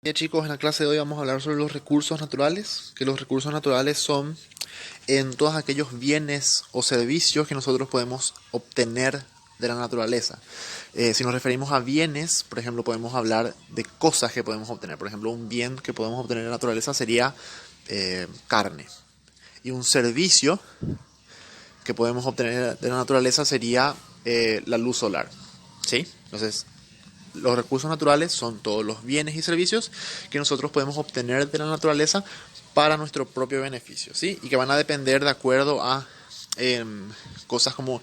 Bien chicos, en la clase de hoy vamos a hablar sobre los recursos naturales, que los recursos naturales son en todos aquellos bienes o servicios que nosotros podemos obtener de la naturaleza. Si nos referimos a bienes, por ejemplo, podemos hablar de cosas que podemos obtener. Por ejemplo, un bien que podemos obtener de la naturaleza sería carne. Y un servicio que podemos obtener de la naturaleza sería la luz solar. ¿Sí? Entonces, los recursos naturales son todos los bienes y servicios que nosotros podemos obtener de la naturaleza para nuestro propio beneficio, ¿sí? Y que van a depender de acuerdo a cosas como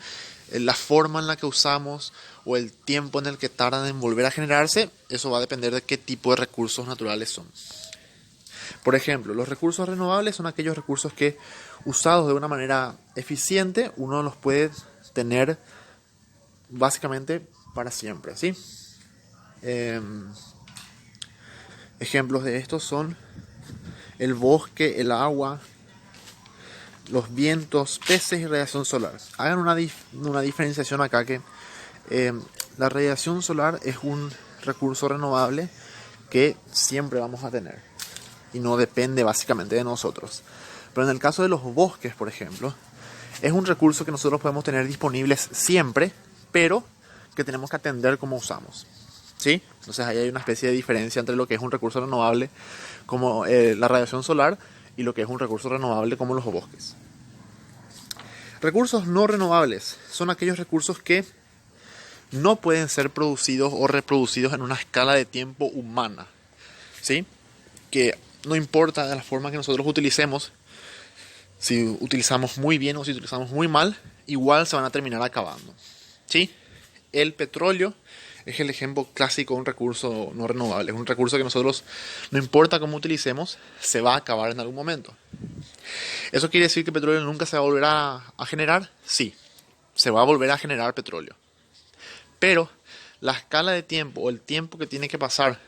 la forma en la que usamos o el tiempo en el que tardan en volver a generarse. Eso va a depender de qué tipo de recursos naturales son. Por ejemplo, los recursos renovables son aquellos recursos que, usados de una manera eficiente, uno los puede tener básicamente para siempre, ¿sí? Ejemplos de estos son el bosque, el agua, los vientos, peces y radiación solar. Hagan una diferenciación acá que la radiación solar es un recurso renovable que siempre vamos a tener y no depende básicamente de nosotros. Pero en el caso de los bosques, por ejemplo, es un recurso que nosotros podemos tener disponibles siempre, pero que tenemos que atender cómo usamos. ¿Sí? Entonces ahí hay una especie de diferencia entre lo que es un recurso renovable como la radiación solar y lo que es un recurso renovable como los bosques. Recursos no renovables son aquellos recursos que no pueden ser producidos o reproducidos en una escala de tiempo humana, ¿sí? Que no importa de la forma que nosotros utilicemos, si utilizamos muy bien o si utilizamos muy mal, igual se van a terminar acabando, ¿sí? El petróleo es el ejemplo clásico de un recurso no renovable. Es un recurso que nosotros, no importa cómo utilicemos, se va a acabar en algún momento. ¿Eso quiere decir que el petróleo nunca se va a volver a generar? Sí, se va a volver a generar petróleo. Pero la escala de tiempo o el tiempo que tiene que pasar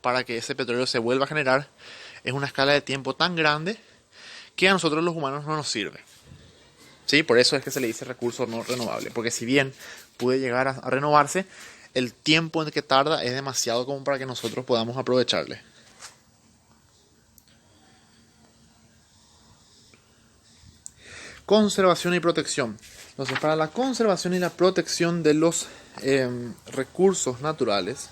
para que ese petróleo se vuelva a generar es una escala de tiempo tan grande que a nosotros los humanos no nos sirve. ¿Sí? Por eso es que se le dice recurso no renovable. Porque si bien puede llegar a renovarse, el tiempo en que tarda es demasiado como para que nosotros podamos aprovecharle. Conservación y protección. Entonces, para la conservación y la protección de los recursos naturales,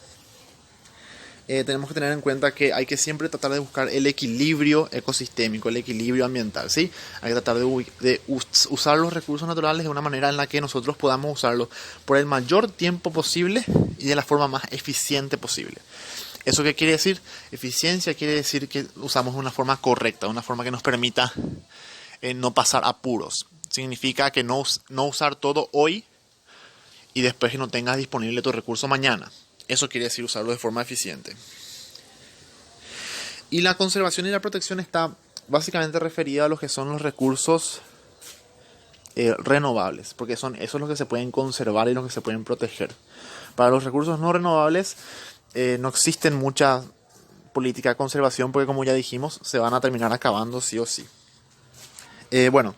tenemos que tener en cuenta que hay que siempre tratar de buscar el equilibrio ecosistémico, el equilibrio ambiental, ¿sí? Hay que tratar de usar los recursos naturales de una manera en la que nosotros podamos usarlos por el mayor tiempo posible y de la forma más eficiente posible. ¿Eso qué quiere decir? Eficiencia quiere decir que usamos de una forma correcta, una forma que nos permita no pasar apuros. Significa que no usar todo hoy y después que no tengas disponible tu recurso mañana. Eso quiere decir usarlo de forma eficiente. Y la conservación y la protección está básicamente referida a lo que son los recursos renovables, porque eso es lo que se pueden conservar y lo que se pueden proteger. Para los recursos no renovables no existen mucha política de conservación porque, como ya dijimos, se van a terminar acabando sí o sí. Bueno,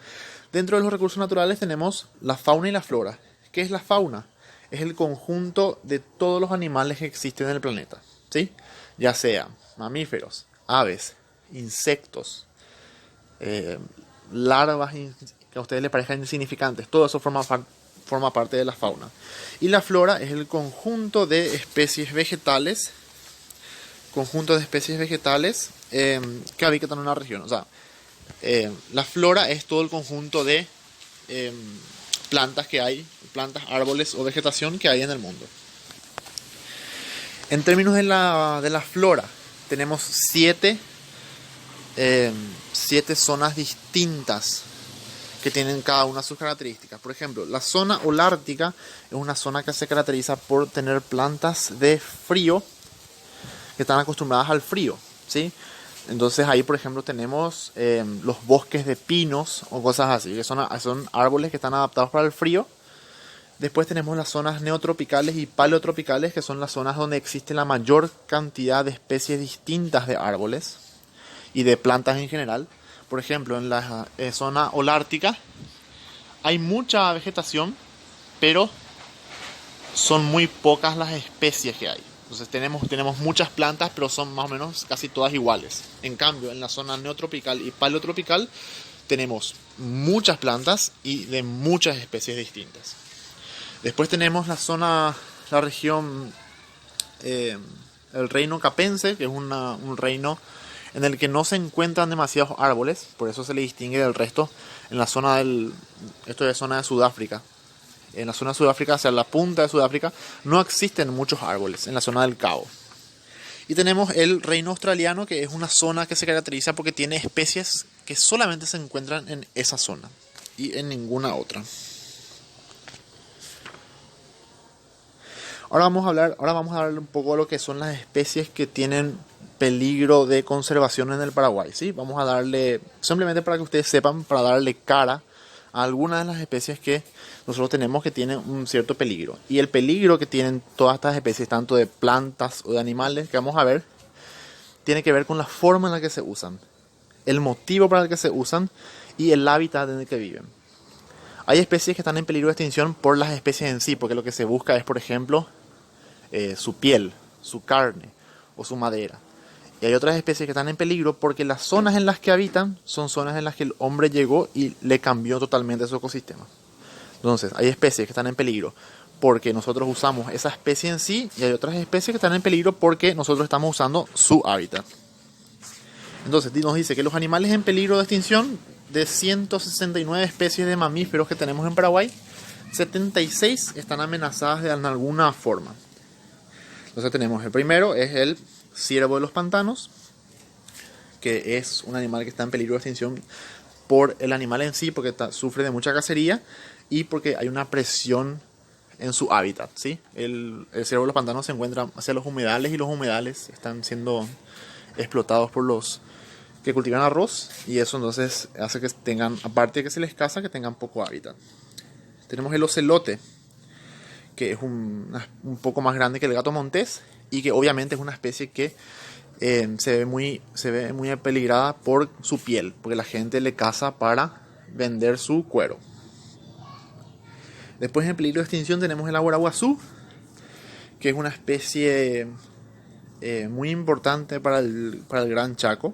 dentro de los recursos naturales tenemos la fauna y la flora. ¿Qué es la fauna? Es el conjunto de todos los animales que existen en el planeta, ¿sí? Ya sea mamíferos, aves, insectos, larvas que a ustedes les parezcan insignificantes. Todo eso forma parte de la fauna. Y la flora es el conjunto de especies vegetales, que habitan en una región. O sea, la flora es todo el conjunto de plantas que hay, plantas, árboles o vegetación que hay en el mundo. En términos de la flora, tenemos siete zonas distintas que tienen cada una sus características. Por ejemplo, la zona holártica es una zona que se caracteriza por tener plantas de frío que están acostumbradas al frío, ¿sí? Entonces ahí, por ejemplo, tenemos los bosques de pinos o cosas así, que son árboles que están adaptados para el frío. Después tenemos las zonas neotropicales y paleotropicales, que son las zonas donde existe la mayor cantidad de especies distintas de árboles y de plantas en general. Por ejemplo, en la zona holártica hay mucha vegetación, pero son muy pocas las especies que hay. Entonces tenemos muchas plantas, pero son más o menos casi todas iguales. En cambio, en la zona neotropical y paleotropical tenemos muchas plantas y de muchas especies distintas. Después tenemos la región, el reino capense, que es un reino en el que no se encuentran demasiados árboles, por eso se le distingue del resto. En la zona esto es zona de Sudáfrica. En la zona de Sudáfrica, hacia la punta de Sudáfrica, no existen muchos árboles, en la zona del Cabo. Y tenemos el reino australiano, que es una zona que se caracteriza porque tiene especies que solamente se encuentran en esa zona y en ninguna otra. Ahora vamos a hablar un poco de lo que son las especies que tienen peligro de conservación en el Paraguay, ¿sí? Vamos a darle, simplemente para que ustedes sepan, para darle cara a algunas de las especies que nosotros tenemos que tienen un cierto peligro. Y el peligro que tienen todas estas especies, tanto de plantas o de animales, que vamos a ver, tiene que ver con la forma en la que se usan, el motivo para el que se usan y el hábitat en el que viven. Hay especies que están en peligro de extinción por las especies en sí, porque lo que se busca es, por ejemplo, su piel, su carne o su madera. Y hay otras especies que están en peligro porque las zonas en las que habitan son zonas en las que el hombre llegó y le cambió totalmente su ecosistema. Entonces, hay especies que están en peligro porque nosotros usamos esa especie en sí, y hay otras especies que están en peligro porque nosotros estamos usando su hábitat. Entonces, nos dice que los animales en peligro de extinción, de 169 especies de mamíferos que tenemos en Paraguay, 76 están amenazadas de alguna forma. Entonces tenemos el primero, es el ciervo de los pantanos, que es un animal que está en peligro de extinción por el animal en sí, porque sufre de mucha cacería y porque hay una presión en su hábitat, ¿sí? El ciervo de los pantanos se encuentra hacia los humedales y los humedales están siendo explotados por los que cultivan arroz, y eso entonces hace que tengan, aparte de que se les caza, que tengan poco hábitat. Tenemos el ocelote, que es un poco más grande que el gato montés y que obviamente es una especie que se ve muy apeligrada por su piel, porque la gente le caza para vender su cuero. Después, en peligro de extinción, tenemos el aguaraguazú, que es una especie muy importante para el Gran Chaco,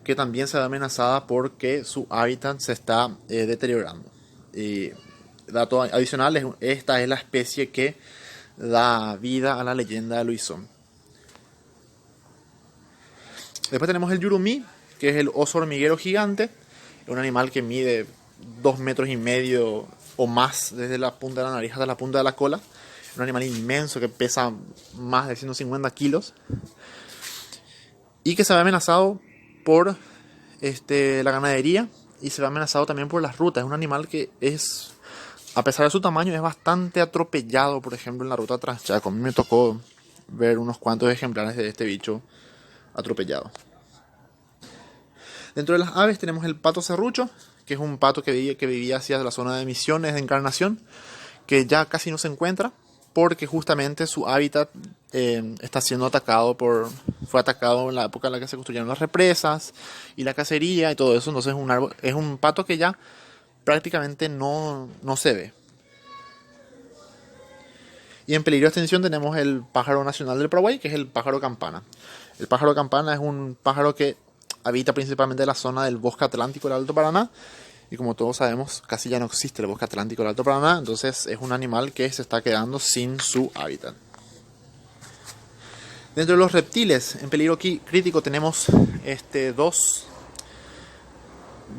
que también se ve amenazada porque su hábitat se está deteriorando. Y dato adicional, esta es la especie que da vida a la leyenda de Luisón. Después tenemos el yurumí, que es el oso hormiguero gigante, es un animal que mide 2,5 metros o más desde la punta de la nariz hasta la punta de la cola. Es un animal inmenso que pesa más de 150 kilos y que se ve amenazado por la ganadería y se ve amenazado también por las rutas. Es un animal que es, a pesar de su tamaño, es bastante atropellado, por ejemplo, en la ruta Transchaco. A mí me tocó ver unos cuantos ejemplares de este bicho atropellado. Dentro de las aves tenemos el pato serrucho, que es un pato que vivía hacia la zona de Misiones, de Encarnación, que ya casi no se encuentra porque justamente su hábitat está siendo fue atacado en la época en la que se construyeron las represas y la cacería y todo eso. Entonces es un pato que ya prácticamente no se ve. Y en peligro de extinción tenemos el pájaro nacional del Paraguay, que es el pájaro campana. El pájaro campana es un pájaro que habita principalmente en la zona del bosque atlántico del Alto Paraná. Y como todos sabemos, casi ya no existe el bosque atlántico del Alto Paraná. Entonces es un animal que se está quedando sin su hábitat. Dentro de los reptiles en peligro crítico tenemos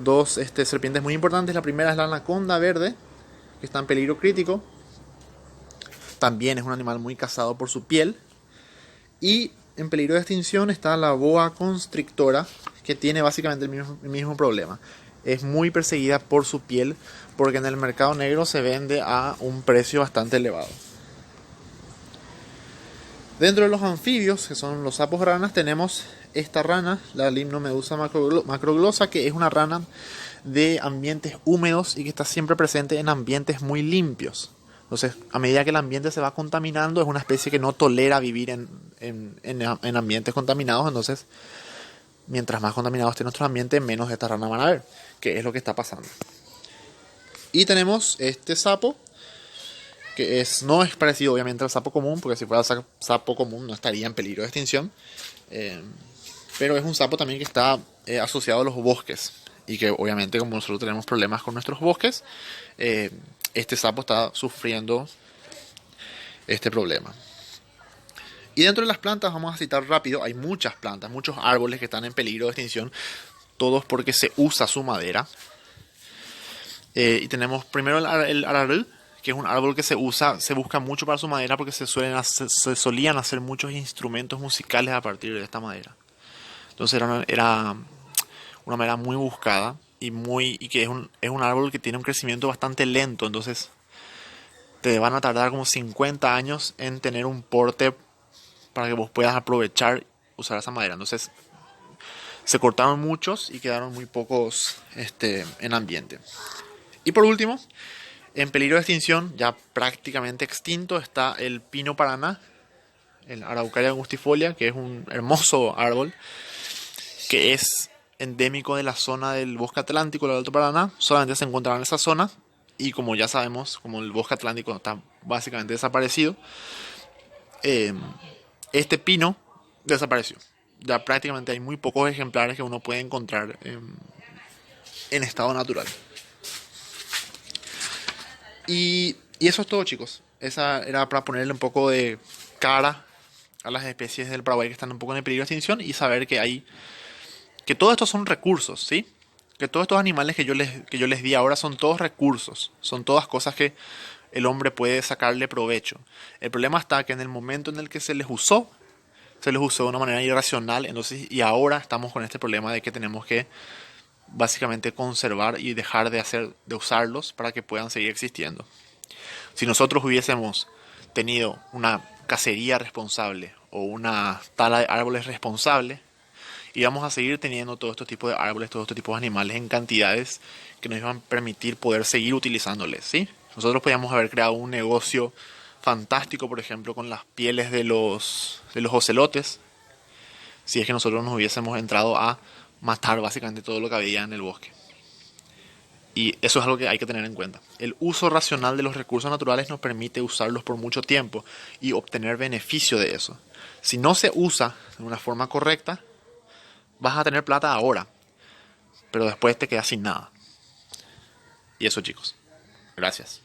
dos serpientes muy importantes. La primera es la anaconda verde, que está en peligro crítico. También es un animal muy cazado por su piel. Y en peligro de extinción está la boa constrictora, que tiene básicamente el mismo problema. Es muy perseguida por su piel porque en el mercado negro se vende a un precio bastante elevado. Dentro de los anfibios, que son los sapos ranas, tenemos esta rana, la Limnomedusa macroglosa, que es una rana de ambientes húmedos y que está siempre presente en ambientes muy limpios. Entonces, a medida que el ambiente se va contaminando, es una especie que no tolera vivir en ambientes contaminados. Entonces, mientras más contaminado esté nuestro ambiente, menos de esta rana van a ver, que es lo que está pasando. Y tenemos este sapo, no es parecido obviamente al sapo común, porque si fuera sapo común no estaría en peligro de extinción, eh, pero es un sapo también que está asociado a los bosques y que obviamente como nosotros tenemos problemas con nuestros bosques, eh, este sapo está sufriendo este problema. Y dentro de las plantas, vamos a citar rápido, hay muchas plantas, muchos árboles que están en peligro de extinción, todos porque se usa su madera. Y tenemos primero el araril, que es un árbol que se usa, se busca mucho para su madera porque se solían hacer muchos instrumentos musicales a partir de esta madera. Entonces era una madera muy buscada y que es un árbol que tiene un crecimiento bastante lento. Entonces te van a tardar como 50 años en tener un porte para que vos puedas aprovechar usar esa madera. Entonces se cortaron muchos y quedaron muy pocos en ambiente. Y por último, en peligro de extinción, ya prácticamente extinto, está el pino paraná, el Araucaria angustifolia, que es un hermoso árbol que es endémico de la zona del bosque atlántico del Alto Paraná. Solamente se encontraba en esa zona y como ya sabemos, como el bosque atlántico está básicamente desaparecido, eh, este pino desapareció. Ya prácticamente hay muy pocos ejemplares que uno puede encontrar en estado natural. Y eso es todo, chicos. Esa era para ponerle un poco de cara a las especies del Paraguay que están un poco en el peligro de extinción y saber que todos estos son recursos, ¿sí? Que todos estos animales que yo les di ahora son todos recursos, son todas cosas que el hombre puede sacarle provecho. El problema está que en el momento en el que se les usó de una manera irracional, entonces, y ahora estamos con este problema de que tenemos que básicamente conservar y dejar de usarlos para que puedan seguir existiendo. Si nosotros hubiésemos tenido una cacería responsable o una tala de árboles responsable, íbamos a seguir teniendo todo este tipo de árboles, todo este tipo de animales en cantidades que nos iban a permitir poder seguir utilizándoles, ¿sí? Nosotros podíamos haber creado un negocio fantástico, por ejemplo, con las pieles de los ocelotes, si es que nosotros nos hubiésemos entrado a matar básicamente todo lo que había en el bosque. Y eso es algo que hay que tener en cuenta. El uso racional de los recursos naturales nos permite usarlos por mucho tiempo y obtener beneficio de eso. Si no se usa de una forma correcta, vas a tener plata ahora, pero después te quedas sin nada. Y eso, chicos. Gracias.